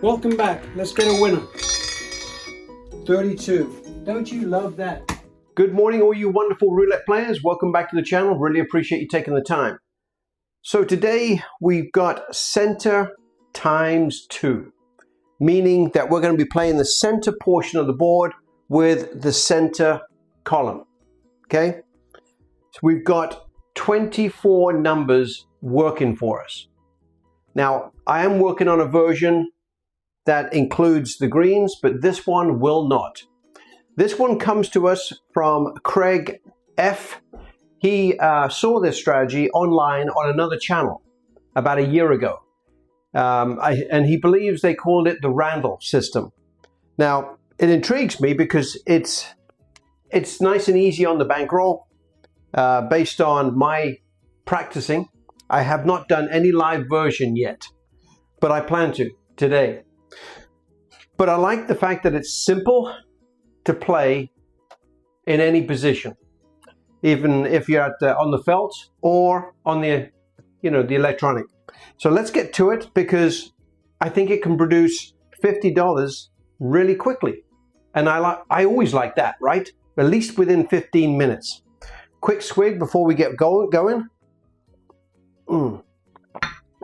Welcome back. Let's get a winner. 32. Don't you love that? Good morning, all you wonderful roulette players. Welcome back to the channel. Really appreciate you taking the time. So today we've got center times 2, meaning that we're going to be playing the center portion of the board with the center column. Okay? So we've got 24 numbers working for us. Now, I am working on a version that includes the greens, but this one will not. This one comes to us from Craig F. He saw this strategy online on another channel about a year ago. And he believes they called it the Randall system. Now, it intrigues me because it's nice and easy on the bankroll. Based on my practicing, I have not done any live version yet, but I plan to today. But I like the fact that it's simple to play in any position, even if you're on the felt or on the, the electronic. So let's get to it because I think it can produce $50 really quickly, and I always like that, right? At least within 15 minutes. Quick swig before we get going.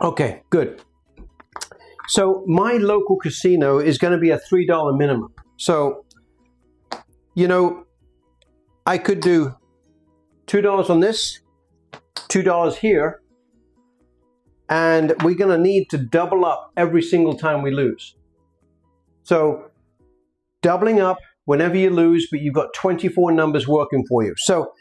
Okay, good. So my local casino is going to be a $3 minimum. So, I could do $2 on this, $2 here, and we're going to need to double up every single time we lose. So doubling up whenever you lose, but you've got 24 numbers working for you. So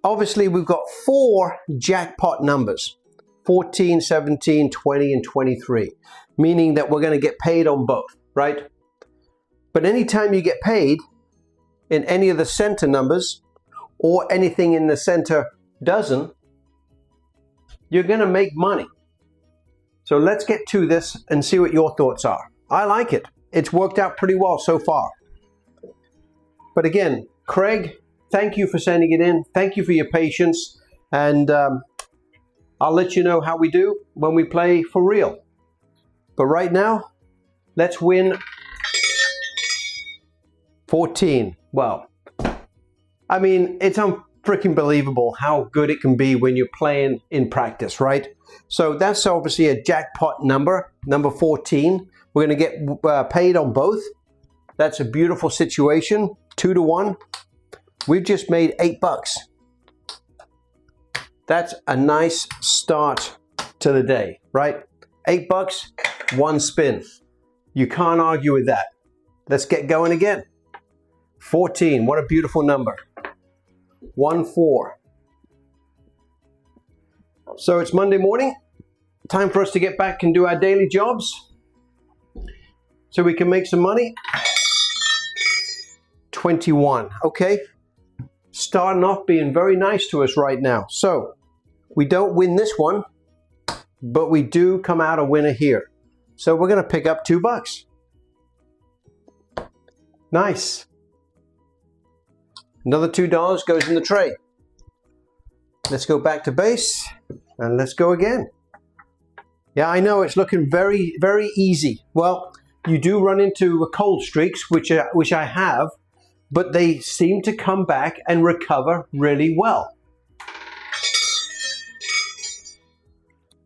obviously we've got 4 jackpot numbers, 14, 17, 20, and 23, meaning that we're going to get paid on both, right? But anytime you get paid in any of the center numbers or anything in the center dozen, you're going to make money. So let's get to this and see what your thoughts are. I like it. It's worked out pretty well so far. But again, Craig, thank you for sending it in. Thank you for your patience. And I'll let you know how we do when we play for real. But right now, let's win 14. Well, I mean, it's unfreaking believable how good it can be when you're playing in practice, right? So that's obviously a jackpot number 14. We're going to get paid on both. That's a beautiful situation. 2 to 1. We've just made $8. That's a nice start to the day, right? $8, 1 spin. You can't argue with that. Let's get going again. 14, what a beautiful number. 1, 4. So it's Monday morning. Time for us to get back and do our daily jobs so we can make some money. 21, okay? Starting off being very nice to us right now. So we don't win this one, but we do come out a winner here. So we're going to pick up $2. Nice. Another $2 goes in the tray. Let's go back to base and let's go again. Yeah, I know it's looking very, very easy. Well, you do run into cold streaks, which I have, but they seem to come back and recover really well.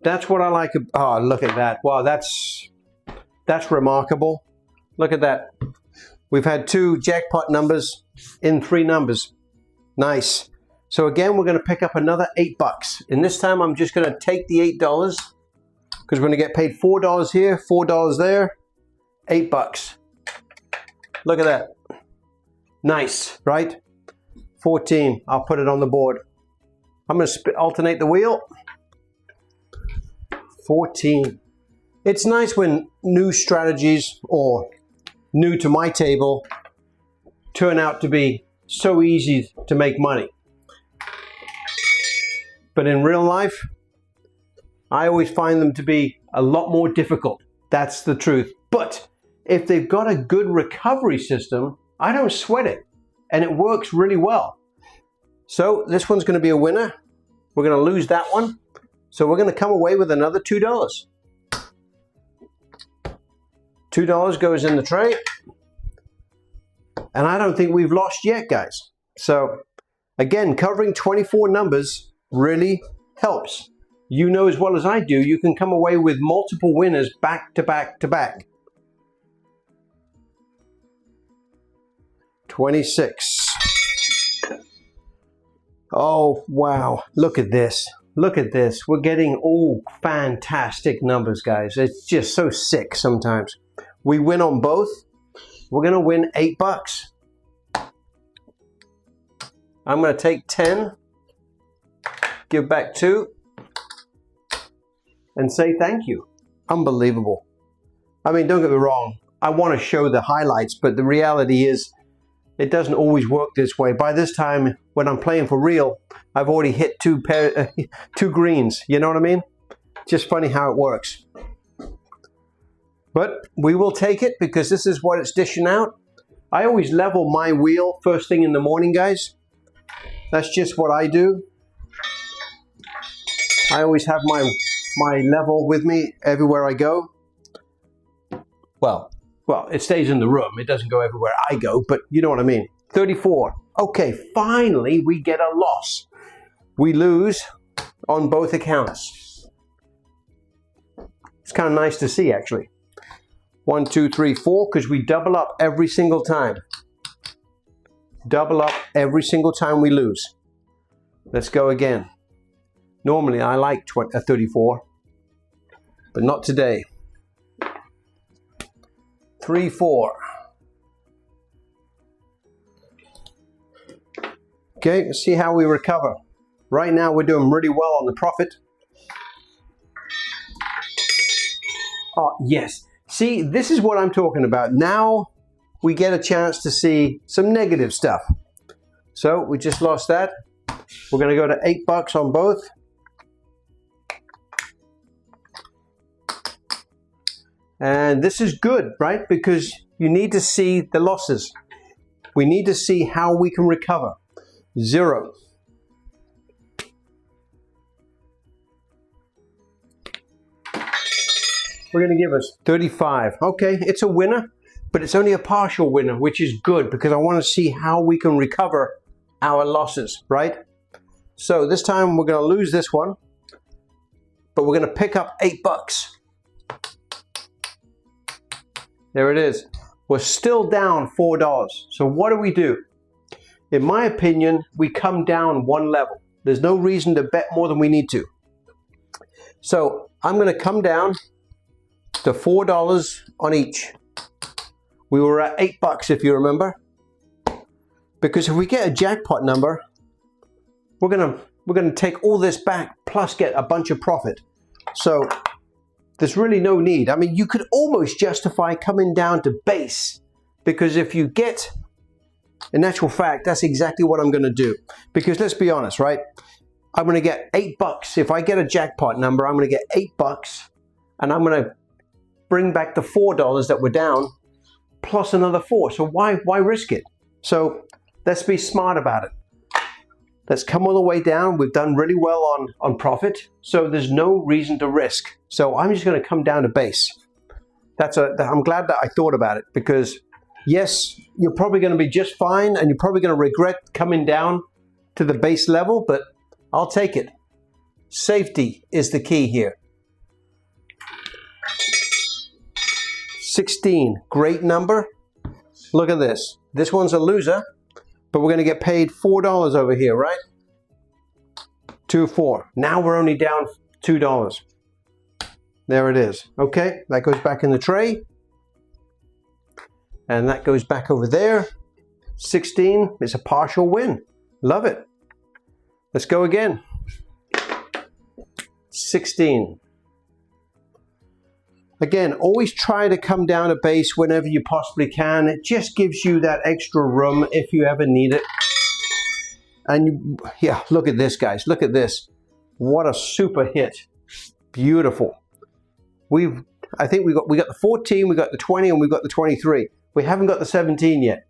That's what I like. Oh, look at that. Wow, that's remarkable. Look at that. We've had 2 jackpot numbers in 3 numbers. Nice. So again, we're going to pick up another $8. And this time I'm just going to take the $8 because we're going to get paid $4 here, $4 there, $8. Look at that. Nice, right? 14. I'll put it on the board. I'm going to alternate the wheel. 14. It's nice when new strategies or new to my table turn out to be so easy to make money. But in real life, I always find them to be a lot more difficult. That's the truth. But if they've got a good recovery system, I don't sweat it. And it works really well. So this one's going to be a winner. We're going to lose that one. So we're going to come away with another $2. $2 goes in the tray. And I don't think we've lost yet, guys. So again, covering 24 numbers really helps. You know as well as I do, you can come away with multiple winners back to back to back. 26. Oh, wow. Look at this. Look at this. We're getting all fantastic numbers, guys. It's just so sick sometimes. We win on both. We're going to win $8. I'm going to take 10, give back 2, and say thank you. Unbelievable. I mean, don't get me wrong. I want to show the highlights, but the reality is it doesn't always work this way. By this time, when I'm playing for real, I've already hit two greens. You know what I mean? Just funny how it works. But we will take it because this is what it's dishing out. I always level my wheel first thing in the morning, guys. That's just what I do. I always have my level with me everywhere I go. Well, it stays in the room. It doesn't go everywhere I go, but you know what I mean. 34. Okay, finally we get a loss. We lose on both accounts. It's kind of nice to see, actually. 1, 2, 3, 4, because we double up every single time. Double up every single time we lose. Let's go again. Normally I like 34, but not today. 3, 4. Okay, let's see how we recover. Right now we're doing really well on the profit. Oh, yes. See, this is what I'm talking about. Now we get a chance to see some negative stuff. So we just lost that. We're going to go to $8 on both. And this is good, right? Because you need to see the losses. We need to see how we can recover. 0. We're going to give us 35. Okay, it's a winner, but it's only a partial winner, which is good because I want to see how we can recover our losses, right? So this time we're going to lose this one, but we're going to pick up $8. There it is. We're still down $4. So what do? In my opinion, we come down one level. There's no reason to bet more than we need to. So I'm going to come down to $4 on each. We were at $8 if you remember. Because if we get a jackpot number, we're gonna take all this back plus get a bunch of profit. So there's really no need. I mean, you could almost justify coming down to base, because if you get, in actual fact, that's exactly what I'm going to do. Because let's be honest, right? I'm going to get $8. If I get a jackpot number, I'm going to get $8, and I'm going to bring back the $4 that were down, plus another 4. So why risk it? So let's be smart about it. Let's come all the way down. We've done really well on profit, so there's no reason to risk. So I'm just going to come down to base. I'm glad that I thought about it, because yes, you're probably going to be just fine, and you're probably going to regret coming down to the base level, but I'll take it. Safety is the key here. 16, great number. Look at this. This one's a loser, but we're going to get paid $4 over here, right? 2, 4. Now we're only down $2. There it is. Okay, that goes back in the tray. And that goes back over there. 16 is a partial win. Love it. Let's go again. 16. Again, always try to come down a base whenever you possibly can. It just gives you that extra room if you ever need it. And yeah, look at this, guys. Look at this. What a super hit. Beautiful. I think we got the 14, we got the 20, and we got the 23. We haven't got the 17 yet.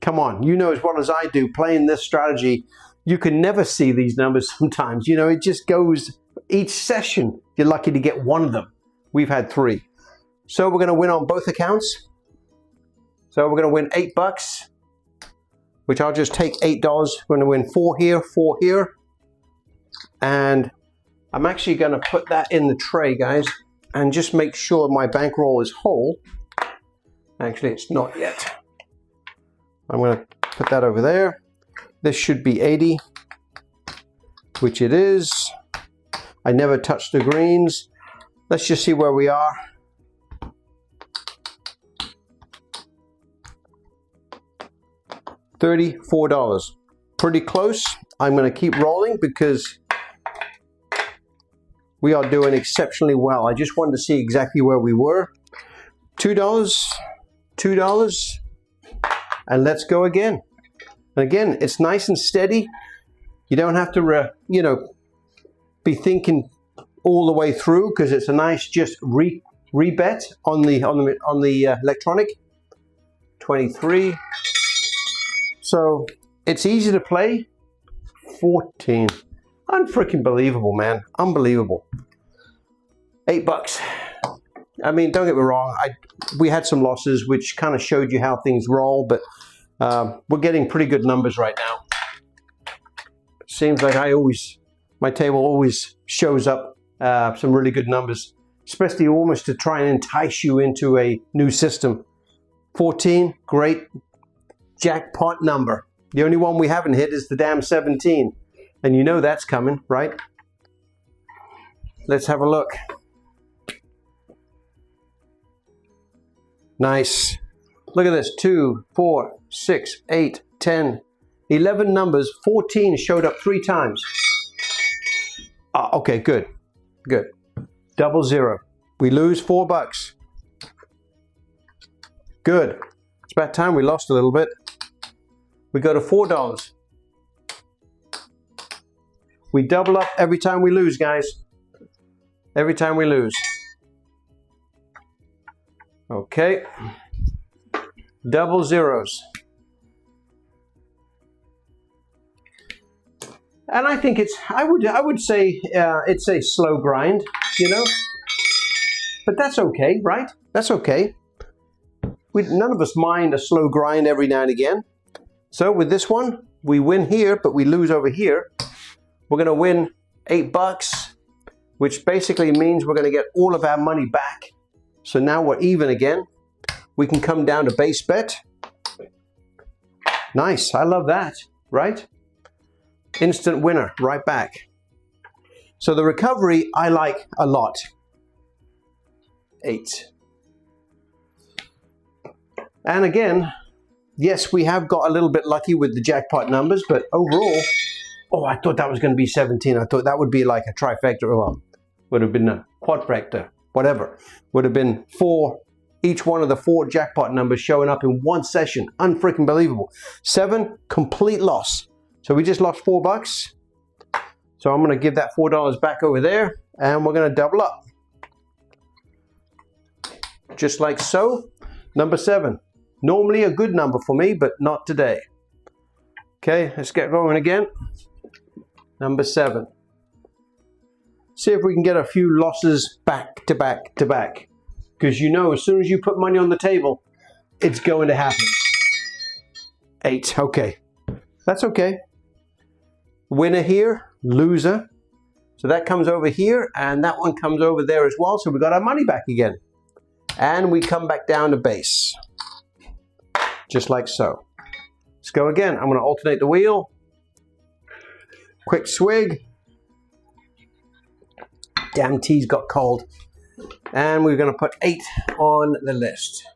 Come on, you know as well as I do, playing this strategy, you can never see these numbers sometimes. You know, it just goes, each session, you're lucky to get one of them. We've had 3. So we're going to win on both accounts. So we're going to win $8, which I'll just take $8. We're going to win 4 here, 4 here. And I'm actually going to put that in the tray, guys, and just make sure my bankroll is whole. Actually, it's not yet. I'm going to put that over there. This should be 80, which it is. I never touched the greens. Let's just see where we are. $34. Pretty close. I'm going to keep rolling because we are doing exceptionally well. I just wanted to see exactly where we were. $2, $2, and let's go again. And again, it's nice and steady. You don't have to, be thinking all the way through because it's a nice just rebet on the electronic. 23. So it's easy to play. 14. Unfreaking believable, man. Unbelievable. $8. I mean, don't get me wrong. We had some losses, which kind of showed you how things roll, but we're getting pretty good numbers right now. Seems like my table always shows up some really good numbers, especially almost to try and entice you into a new system. 14, great jackpot number. The only one we haven't hit is the damn 17. And you know that's coming, right? Let's have a look. Nice. Look at this. 2, 4, 6, 8, 10, 11 numbers. 14 showed up 3 times. Okay, good. Good. 00. We lose $4. Good. It's about time we lost a little bit. We go to $4. We double up every time we lose, guys. Every time we lose. Okay. Double zeros. And I think I would say it's a slow grind, But that's okay, right? That's okay. None of us mind a slow grind every now and again. So with this one, we win here, but we lose over here. We're going to win $8, which basically means we're going to get all of our money back. So now we're even again. We can come down to base bet. Nice. I love that, right? Instant winner, right back. So the recovery, I like a lot. 8. And again, yes, we have got a little bit lucky with the jackpot numbers, but overall, oh, I thought that was going to be 17. I thought that would be like a trifecta. Well, would have been a quadfecta, whatever. Would have been 4, each one of the 4 jackpot numbers showing up in one session. Unfreaking believable. 7, complete loss. So we just lost $4. So I'm going to give that $4 back over there, and we're going to double up. Just like so. Number 7. Normally a good number for me, but not today. Okay, let's get going again. Number 7. See if we can get a few losses back to back to back. Because as soon as you put money on the table, it's going to happen. 8, okay. That's okay. Winner here, loser. So that comes over here, and that one comes over there as well. So we got our money back again. And we come back down to base. Just like so. Let's go again. I'm going to alternate the wheel. Quick swig. Damn tea's got cold. And we're going to put 8 on the list.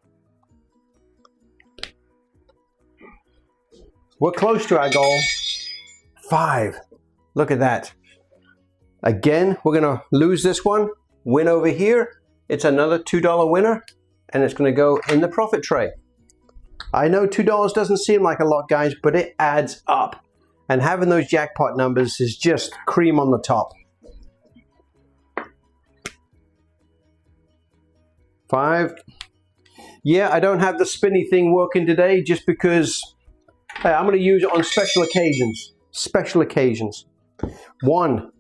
We're close to our goal. 5. Look at that. Again, we're going to lose this one. Win over here. It's another $2 winner. And it's going to go in the profit tray. I know $2 doesn't seem like a lot, guys, but it adds up. And having those jackpot numbers is just cream on the top. 5. Yeah, I don't have the spinny thing working today just because I'm going to use it on special occasions. Special occasions. 1.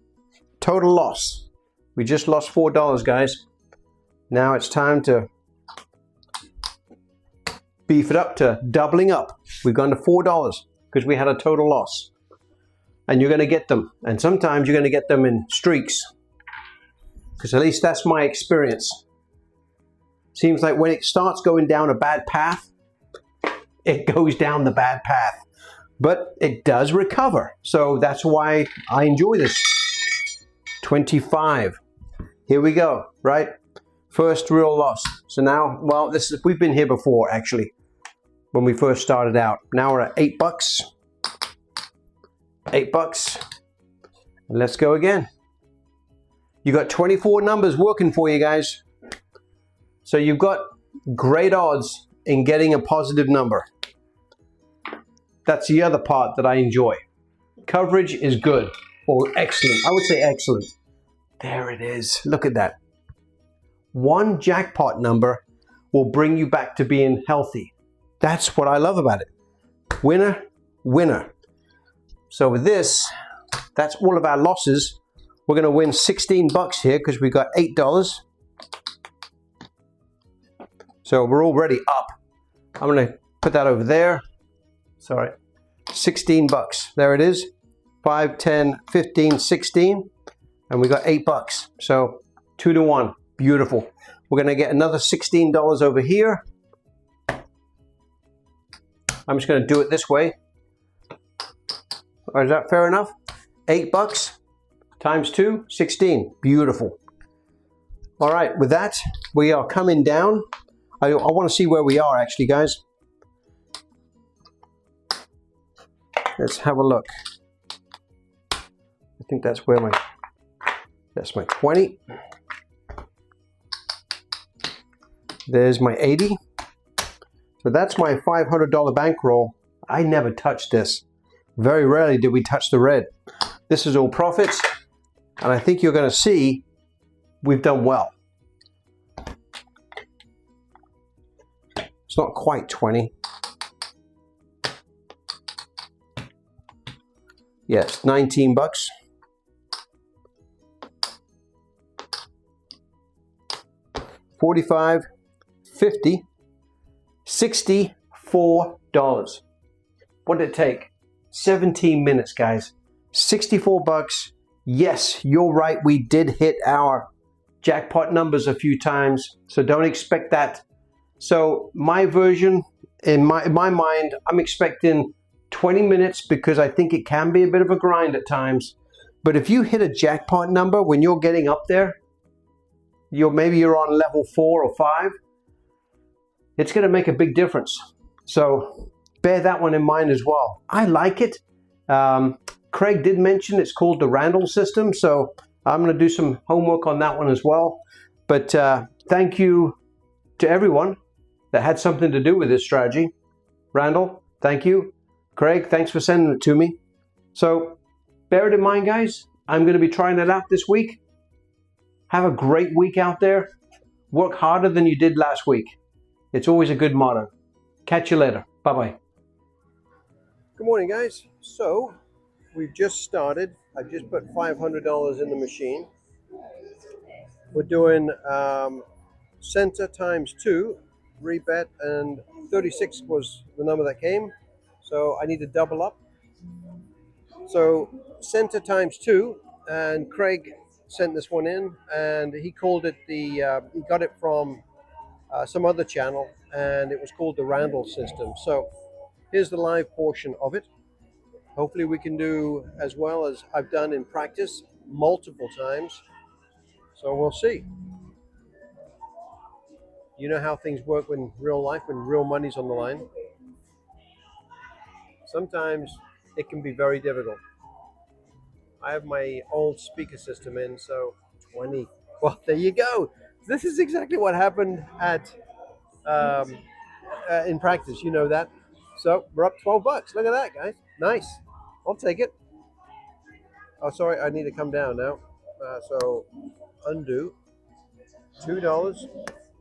Total loss. We just lost $4, guys. Now it's time to beef it up to doubling up. We've gone to $4 because we had a total loss. And you're going to get them. And sometimes you're going to get them in streaks. Because at least that's my experience. Seems like when it starts going down a bad path, it goes down the bad path. But it does recover. So that's why I enjoy this. 25. Here we go, right? First real loss. So now, well, we've been here before actually, when we first started out. Now we're at $8. $8. And let's go again. You got 24 numbers working for you guys. So you've got great odds in getting a positive number. That's the other part that I enjoy. Coverage is good or excellent. I would say excellent. There it is. Look at that. One jackpot number will bring you back to being healthy. That's what I love about it. Winner, winner. So with this, that's all of our losses. We're going to win $16 here because we got $8. So we're already up. I'm going to put that over there. Sorry. $16. There it is. 5, 10, 15, 16. And we got $8. So 2 to 1. Beautiful. We're going to get another $16 over here. I'm just going to do it this way. Is that fair enough? $8 times 2, 16. Beautiful. All right, with that, we are coming down. I want to see where we are actually, guys. Let's have a look. I think that's where that's my 20. There's my 80. So that's my $500 bankroll. I never touched this. Very rarely did we touch the red. This is all profits. And I think you're going to see we've done well. It's not quite 20. Yes, $19. $45, $50, $64. What did it take? 17 minutes, guys. $64. Yes, you're right. We did hit our jackpot numbers a few times, so don't expect that. So my version, in my mind, I'm expecting 20 minutes because I think it can be a bit of a grind at times. But if you hit a jackpot number when you're getting up there, maybe you're on level 4 or 5, it's going to make a big difference. So bear that one in mind as well. I like it. Craig did mention it's called the Randall system, so I'm going to do some homework on that one as well. But thank you to everyone that had something to do with this strategy. Randall, thank you. Craig, thanks for sending it to me. So bear it in mind, guys. I'm going to be trying it out this week. Have a great week out there. Work harder than you did last week. It's always a good motto. Catch you later. Bye-bye. Good morning, guys. So we've just started. I just put $500 in the machine. We're doing center times 2, rebet, and 36 was the number that came. So I need to double up. So center times 2, and Craig sent this one in, and he called it he got it from some other channel, and it was called the Randall system. So here's the live portion of it. Hopefully we can do as well as I've done in practice multiple times. So we'll see. You know how things work in real life when real money's on the line. Sometimes it can be very difficult. I have my old speaker system in, so 20. Well, there you go. This is exactly what happened at in practice. You know that. So we're up $12. Look at that, guys. Nice. I'll take it. Oh, sorry. I need to come down now. So undo. $2.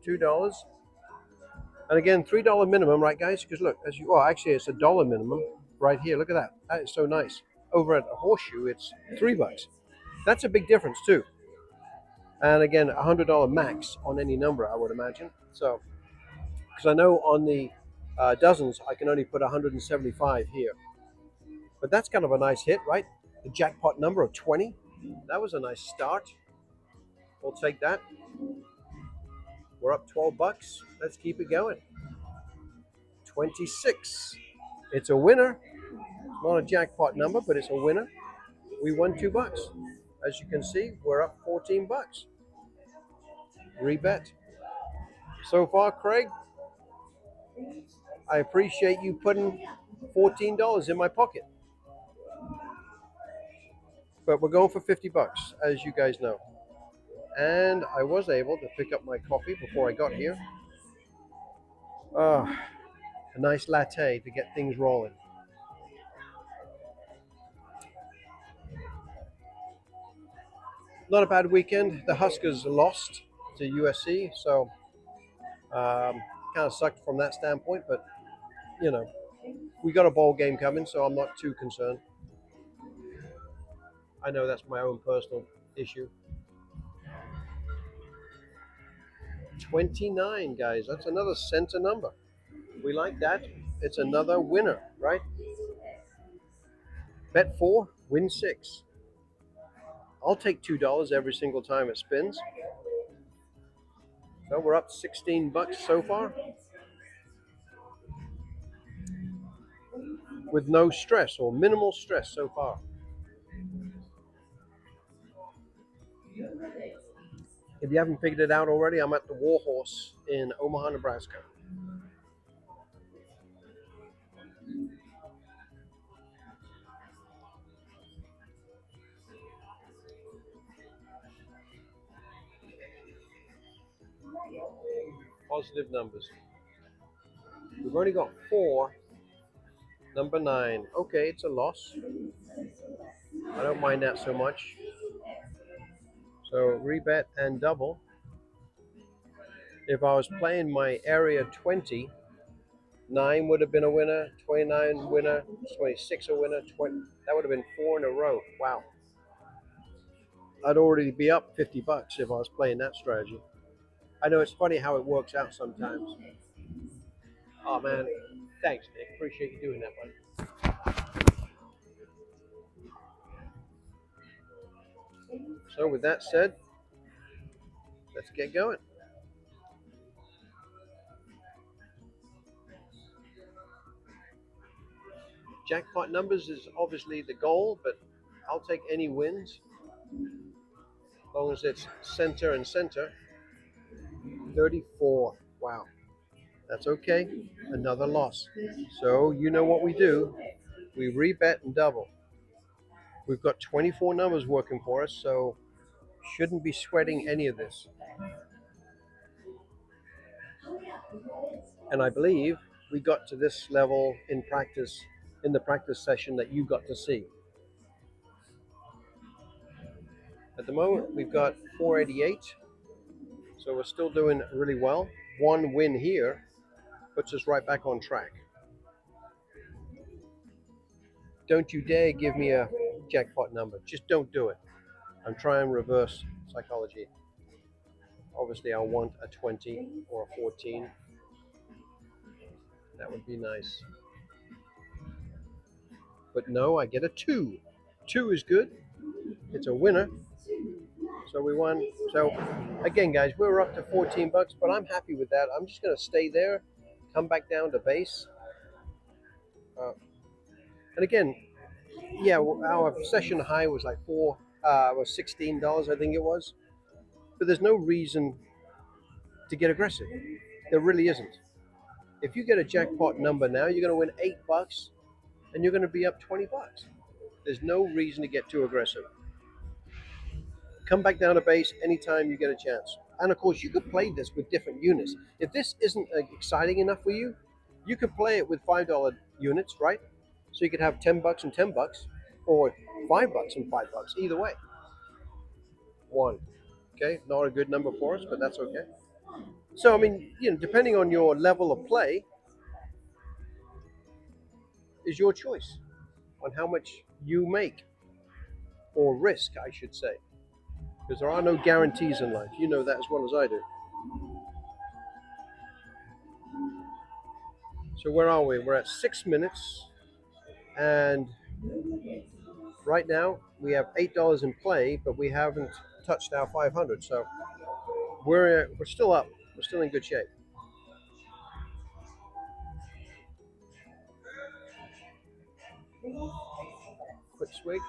$2. And again, $3 minimum, right, guys? Because look, actually, it's $1 minimum right here. Look at that. That is so nice. Over at a horseshoe, it's $3. That's a big difference too. And again, $100 max on any number, I would imagine. So, because I know on the dozens, I can only put 175 here. But that's kind of a nice hit, right? The jackpot number of 20. That was a nice start. We'll take that. We're up 12 bucks. Let's keep it going. 26. It's a winner. It's not a jackpot number, but it's a winner. We won 2 bucks. As you can see, we're up 14 bucks. Rebet. So far, Craig, I appreciate you putting $14 in my pocket. But we're going for 50 bucks, as you guys know. And I was able to pick up my coffee before I got here. A nice latte to get things rolling. Not a bad weekend. The Huskers lost to USC, so kind of sucked from that standpoint. But you know, we got a bowl game coming, so I'm not too concerned. I know that's my own personal issue. 29, guys. That's another center number. We like that. It's another winner, right? Bet 4, win 6. I'll take $2 every single time it spins. So we're up 16 bucks so far. With no stress or minimal stress so far. If you haven't figured it out already, I'm at the Warhorse in Omaha, Nebraska. Positive numbers. We've only got 4. Number 9. Okay, it's a loss. I don't mind that so much. So rebet and double. If I was playing my area 20, 9 would have been a winner, 29 winner, 26 a winner, 20. That would have been 4 in a row. Wow. I'd already be up 50 bucks if I was playing that strategy. I know it's funny how it works out sometimes. Oh man, thanks Nick. Appreciate you doing that one. So with that said, let's get going. Jackpot numbers is obviously the goal, but I'll take any wins as long as it's center and center. 34. Wow. That's okay. Another loss. So you know what we do. We rebet and double. We've got 24 numbers working for us, so shouldn't be sweating any of this. And I believe we got to this level in practice, in the practice session that you got to see. At the moment, we've got 488, so we're still doing really well. 1 win here puts us right back on track. Don't you dare give me a jackpot number. Just don't do it. I'm trying reverse psychology. Obviously, I want a 20 or a 14. That would be nice. But no, I get a 2. 2 is good. It's a winner. So we won. So again, guys, we were up to 14 bucks, but I'm happy with that. I'm just going to stay there, come back down to base. And again, yeah, our session high was like was $16, I think it was. But there's no reason to get aggressive. There really isn't. If you get a jackpot number now, you're going to win 8 bucks, and you're going to be up 20 bucks. There's no reason to get too aggressive. Come back down to base anytime you get a chance. And of course, you could play this with different units. If this isn't exciting enough for you, you could play it with $5 units, right? So you could have 10 bucks and 10 bucks, or 5 bucks and 5 bucks, either way. 1. Okay, not a good number for us, but that's okay. So, I mean, depending on your level of play, is your choice on how much you make, or risk, I should say. Because there are no guarantees in life. You know that as well as I do. So where are we? We're at 6 minutes, and right now we have $8 in play, but we haven't touched our 500. So we're still up. We're still in good shape. Quick swig.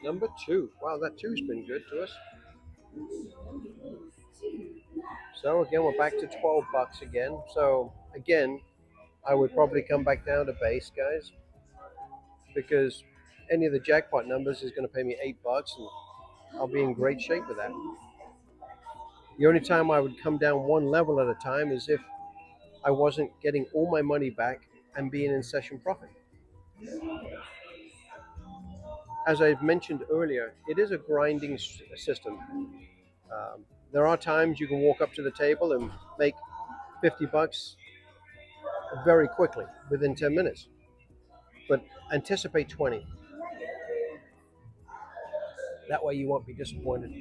Number 2. Wow, that 2's been good to us. So again, we're back to $12 again. So again, I would probably come back down to base, guys, because any of the jackpot numbers is going to pay me $8, and I'll be in great shape with that. The only time I would come down one level at a time is if I wasn't getting all my money back and being in session profit. As I've mentioned earlier, it is a grinding system. There are times you can walk up to the table and make $50 very quickly, within 10 minutes. But anticipate 20. That way you won't be disappointed.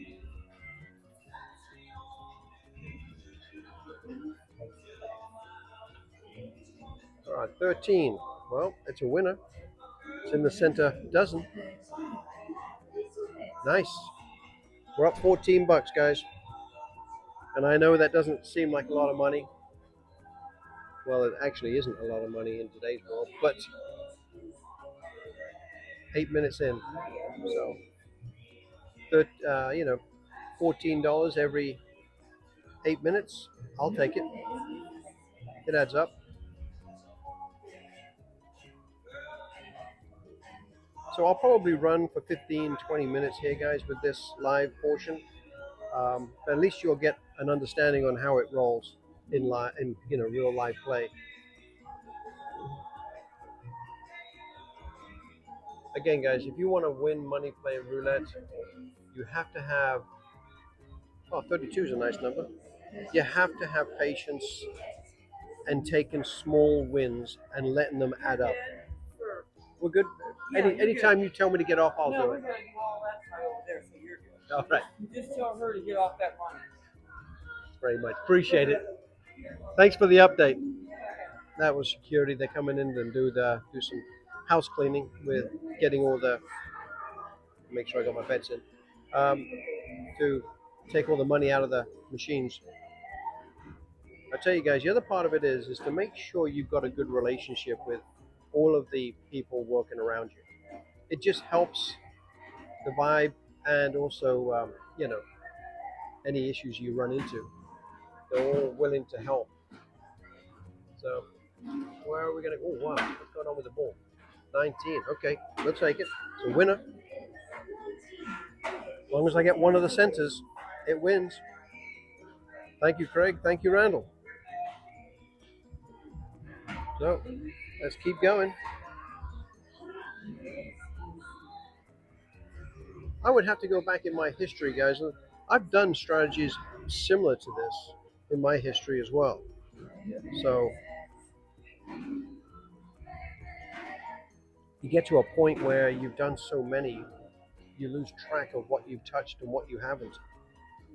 All right, 13. Well, it's a winner. It's in the center dozen. Nice. We're up $14, guys. And I know that doesn't seem like a lot of money. Well, it actually isn't a lot of money in today's world, but 8 minutes in. So, $14 every 8 minutes. I'll take it. It adds up. So I'll probably run for 15, 20 minutes here, guys, with this live portion. But at least you'll get an understanding on how it rolls in real live play. Again, guys, if you want to win money playing roulette, you have to have 32 is a nice number. You have to have patience and taking small wins and letting them add up. We're good. Anytime you tell me to get off, I'll do it. No, we're gonna do all that right over there, so you're good. All right. Just tell her to get off that money. Very much. Appreciate it. Thanks for the update. That was security. They're coming in and do some house cleaning with getting all the, make sure I got my bets in, to take all the money out of the machines. I tell you guys, the other part of it is to make sure you've got a good relationship with all of the people working around you. It just helps the vibe, and also, any issues you run into, they're all willing to help. So, where are we going to? Oh, wow. What's going on with the ball? 19. Okay, we'll take it. It's a winner. As long as I get one of the centers, it wins. Thank you, Craig. Thank you, Randall. So, let's keep going. I would have to go back in my history, guys. I've done strategies similar to this in my history as well. So, you get to a point where you've done so many, you lose track of what you've touched and what you haven't.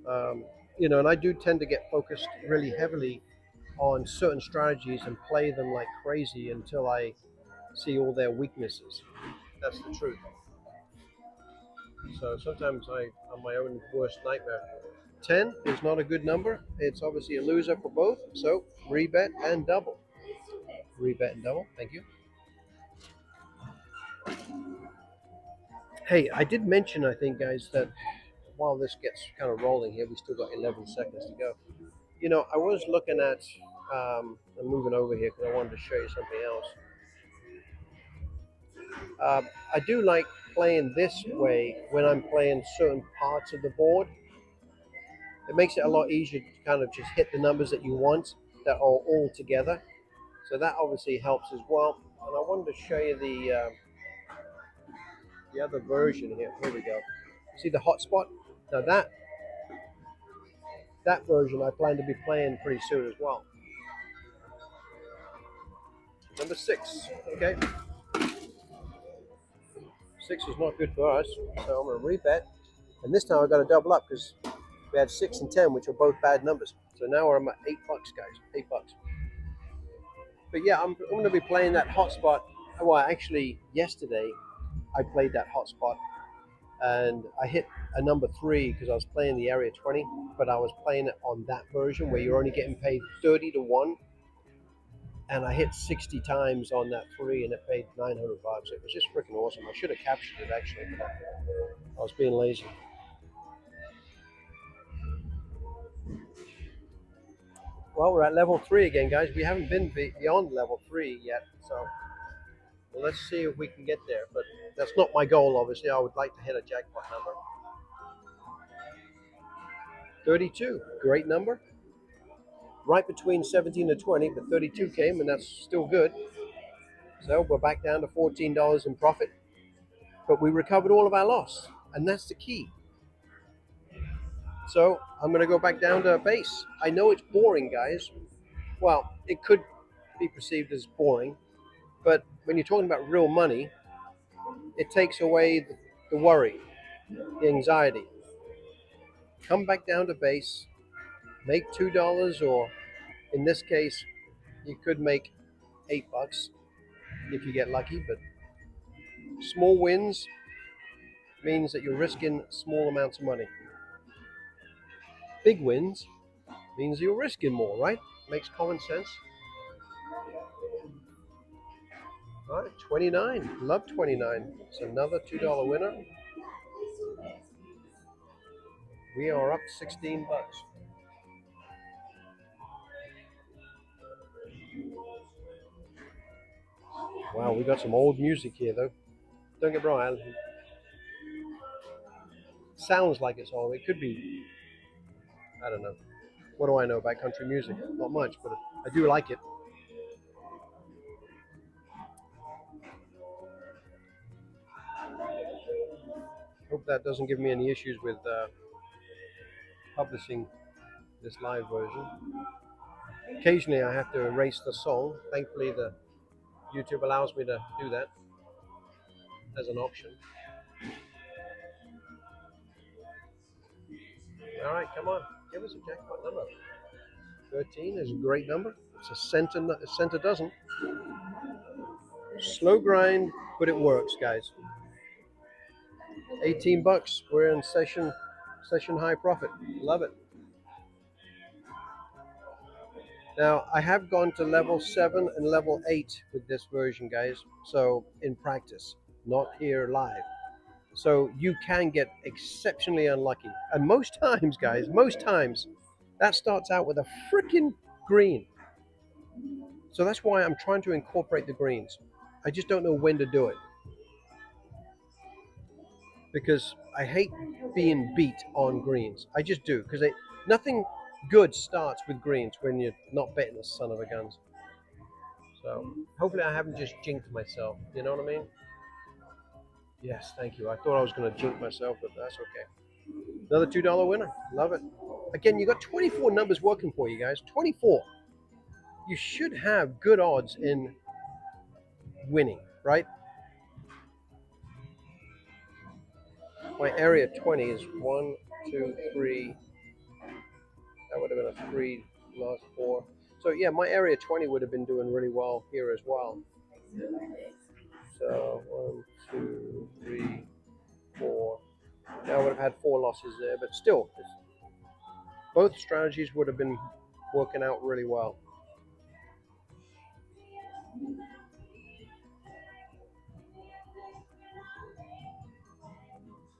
And I do tend to get focused really heavily on certain strategies and play them like crazy until I see all their weaknesses. That's the truth. So sometimes I'm my own worst nightmare. 10 is not a good number. It's obviously a loser for both. So rebet and double. Rebet and double. Thank you. Hey, I did mention, I think, guys, that while this gets kind of rolling here, we still got 11 seconds to go. I was looking at, I'm moving over here because I wanted to show you something else. I do like playing this way when I'm playing certain parts of the board. It makes it a lot easier to kind of just hit the numbers that you want that are all together. So that obviously helps as well. And I wanted to show you the other version here. Here we go. See the hotspot? Now that version I plan to be playing pretty soon as well. Number 6. Okay. 6 is not good for us, so I'm going to rebet. And this time I've got to double up because we had 6 and 10, which are both bad numbers. So now I'm at $8, guys. $8. But yeah, I'm going to be playing that hotspot. Well, actually, yesterday I played that hotspot and I hit a number 3 because I was playing the area 20, but I was playing it on that version where you're only getting paid 30 to 1. And I hit 60 times on that 3 and it paid 900 bucks. It was just freaking awesome. I should have captured it actually, but I was being lazy. Well, we're at level 3 again, guys. We haven't been beyond level 3 yet, so well, let's see if we can get there. But that's not my goal, obviously. I would like to hit a jackpot number. 32, great number. Right between 17 and 20, but 32 came, and that's still good. So we're back down to $14 in profit, but we recovered all of our loss, and that's the key. So I'm going to go back down to base. I know it's boring, guys. Well, it could be perceived as boring, but when you're talking about real money, it takes away the worry, the anxiety. Come back down to base, make $2, or in this case, you could make $8 if you get lucky, but small wins means that you're risking small amounts of money. Big wins means you're risking more, right? Makes common sense. All right, 29. Love 29. It's another $2 winner. We are up $16. Wow, we got some old music here, though. Don't get me wrong, sounds like it's old. It could be, I don't know. What do I know about country music? Not much, but I do like it. Hope that doesn't give me any issues with publishing this live version. Occasionally I have to erase the song. Thankfully the YouTube allows me to do that as an option. All right, come on, give us a jackpot number. 13 is a great number. It's a center dozen. Slow grind, but it works, guys. 18 bucks. We're in session high profit. Love it. Now, I have gone to level 7 and level 8 with this version, guys. So, in practice, not here live. So, you can get exceptionally unlucky. And most times, guys, that starts out with a freaking green. So, that's why I'm trying to incorporate the greens. I just don't know when to do it. Because I hate being beat on greens. I just do. Because nothing good starts with greens when you're not betting the son of a guns. So hopefully I haven't just jinked myself. You know what I mean? Yes, thank you. I thought I was going to jink myself, but that's okay. Another $2 winner. Love it. Again, you got 24 numbers working for you guys. 24. You should have good odds in winning, right? My area 20 is 1, 2, 3. That would have been a 3, last 4. So yeah, my area 20 would have been doing really well here as well. So 1, 2, 3, 4. Now I would have had 4 losses there, but still, both strategies would have been working out really well.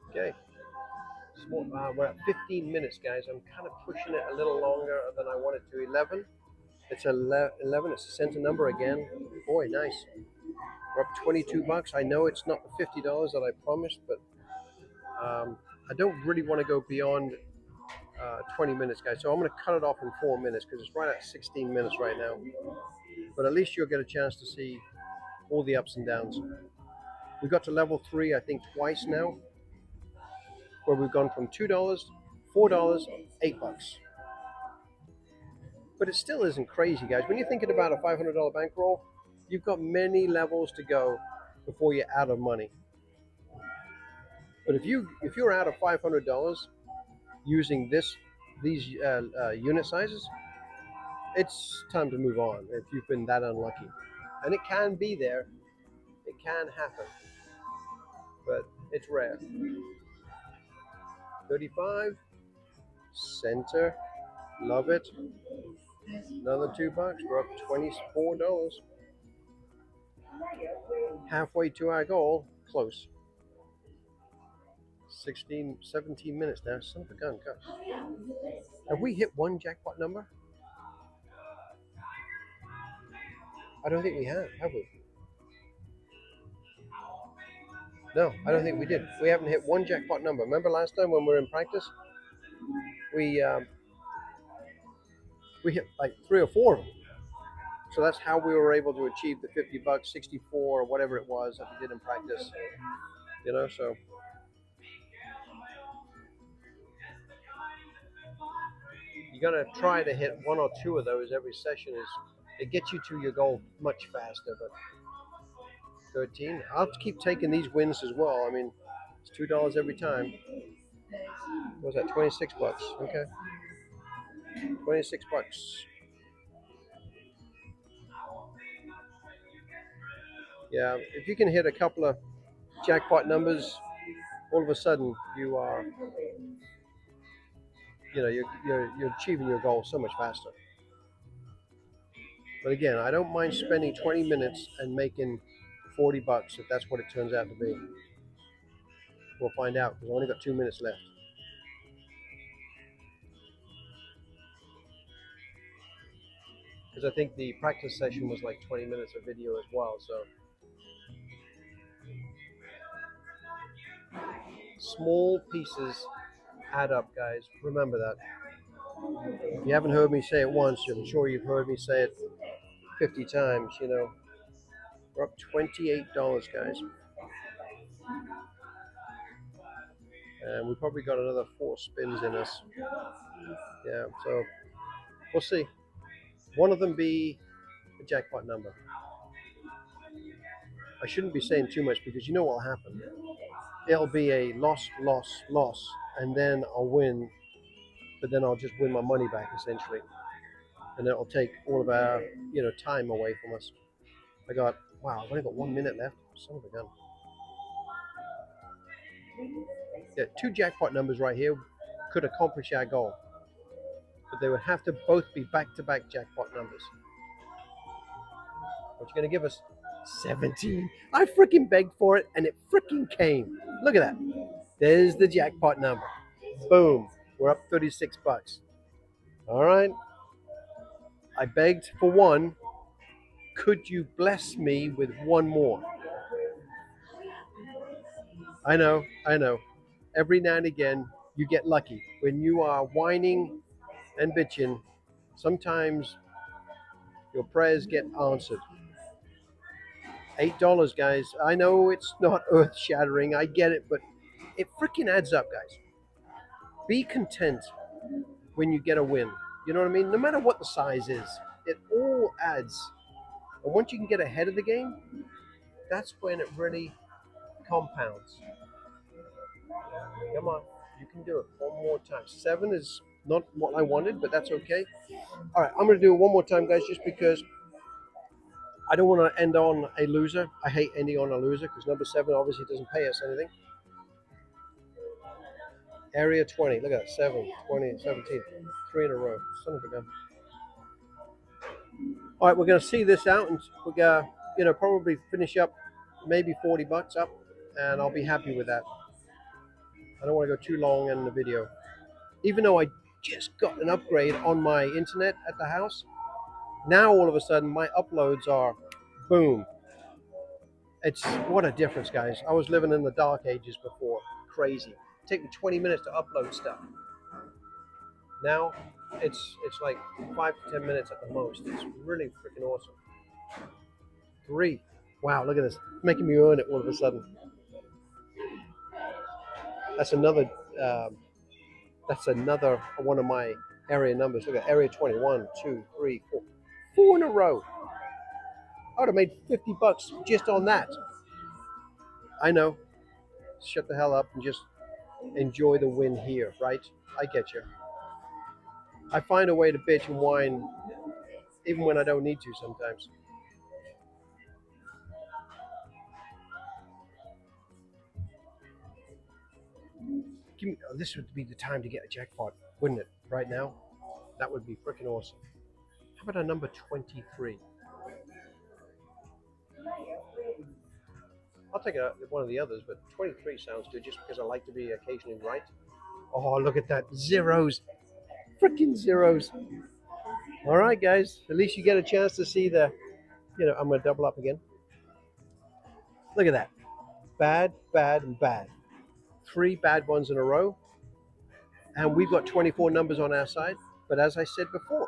Okay. We're at 15 minutes, guys. I'm kind of pushing it a little longer than I wanted to. 11. It's 11. It's a center number again. Boy, nice. We're up 22 bucks. I know it's not the $50 that I promised, but I don't really want to go beyond 20 minutes, guys. So I'm going to cut it off in 4 minutes because it's right at 16 minutes right now. But at least you'll get a chance to see all the ups and downs. We got to level 3, I think, twice now, where we've gone from $2, $4, $8. But it still isn't crazy, guys. When you're thinking about a $500 bankroll, you've got many levels to go before you're out of money. But if you're out of $500 using these unit sizes, it's time to move on if you've been that unlucky. And it can be there, it can happen, but it's rare. 35, center, love it. Another $2, we're up $24. Halfway to our goal, close. 17 minutes now, son of a gun, gosh. Have we hit one jackpot number? I don't think we have we? No, I don't think we did. We haven't hit one jackpot number. Remember last time when we were in practice? We hit like 3 or 4 of them. So that's how we were able to achieve the $50, 64 or whatever it was that we did in practice. You know, so you gotta try to hit 1 or 2 of those every session. It gets you to your goal much faster. But 13, I'll keep taking these wins as well. I mean, it's $2 every time. What was that? $26. Okay, $26. Yeah, if you can hit a couple of jackpot numbers, all of a sudden you are, you're achieving your goal so much faster. But again, I don't mind spending 20 minutes and making $40 if that's what it turns out to be. We'll find out because I've only got 2 minutes left. Because I think the practice session was like 20 minutes of video as well, so. Small pieces add up, guys. Remember that. If you haven't heard me say it once, I'm sure you've heard me say it 50 times, you know. We're up $28, guys. And we probably got another 4 spins in us. Yeah, so we'll see. One of them be a jackpot number. I shouldn't be saying too much because you know what will happen. It'll be a loss, and then I'll win, but then I'll just win my money back essentially. And it'll take all of our, time away from us. I've only got 1 minute left. Son of a gun. Yeah, 2 jackpot numbers right here could accomplish our goal. But they would have to both be back-to-back jackpot numbers. What you gonna give us? 17. I freaking begged for it and it freaking came. Look at that. There's the jackpot number. Boom. We're up $36. All right. I begged for 1. Could you bless me with 1 more? I know. Every now and again, you get lucky. When you are whining and bitching, sometimes your prayers get answered. $8, guys. I know it's not earth-shattering. I get it, but it freaking adds up, guys. Be content when you get a win. You know what I mean? No matter what the size is, it all adds. And once you can get ahead of the game, that's when it really compounds. Come on, you can do it 1 more time. 7 is not what I wanted, but that's okay. All right, I'm going to do it 1 more time, guys, just because I don't want to end on a loser. I hate ending on a loser because number 7 obviously doesn't pay us anything. Area 20, look at that, 7, 20, 17, 3 in a row. Son of a gun. All right, we're going to see this out, and we're going to, probably finish up maybe $40 up, and I'll be happy with that. I don't want to go too long in the video. Even though I just got an upgrade on my internet at the house, now all of a sudden my uploads are boom. It's what a difference, guys. I was living in the dark ages before. Crazy. It took me 20 minutes to upload stuff. Now it's like 5 to 10 minutes at the most. It's really freaking awesome. 3. Wow, look at this. Making me earn it all of a sudden. That's another one of my area numbers. Look at area 20. 1, 2, 3, 4. 4 in a row. I would have made $50 just on that. I know. shut the hell up and just enjoy the win here, right? I get you. I find a way to bitch and whine even when I don't need to sometimes. This would be the time to get a jackpot, wouldn't it? Right now? That would be freaking awesome. How about a number 23? I'll take one of the others, but 23 sounds good just because I like to be occasionally right. Oh, look at that. Zeros. Freaking zeros. All right, guys. At least you get a chance to see the, I'm going to double up again. Look at that. Bad, bad, and bad. 3 bad ones in a row. And we've got 24 numbers on our side. But as I said before,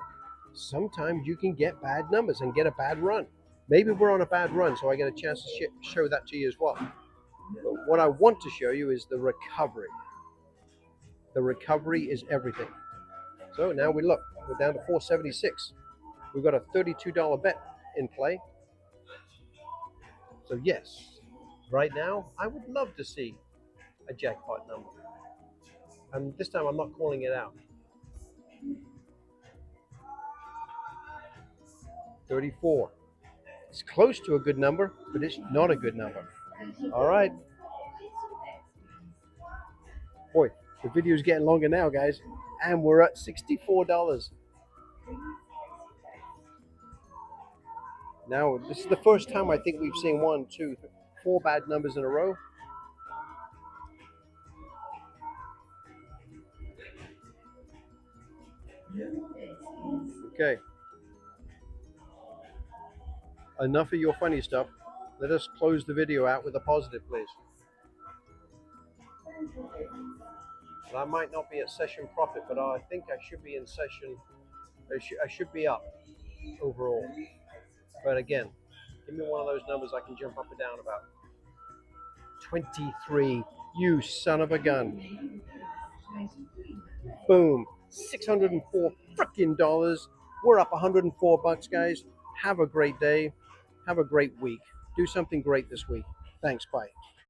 sometimes you can get bad numbers and get a bad run. Maybe we're on a bad run, so I get a chance to show that to you as well. But what I want to show you is the recovery. The recovery is everything. So now we're down to 476. We've got a $32 bet in play. So yes, right now I would love to see a jackpot number. And this time I'm not calling it out. 34. It's close to a good number, but it's not a good number. All right. Boy, the video's getting longer now, guys. And we're at $64. Now, this is the first time I think we've seen 1, 2, 3, 4 bad numbers in a row. Okay. Enough of your funny stuff. Let us close the video out with a positive, please. And I might not be at session profit, but I think I should be in session. I should be up overall. But again, give me one of those numbers I can jump up and down about. 23. You son of a gun. Boom. $604 freaking dollars. We're up $104, guys. Have a great day. Have a great week. Do something great this week. Thanks. Bye.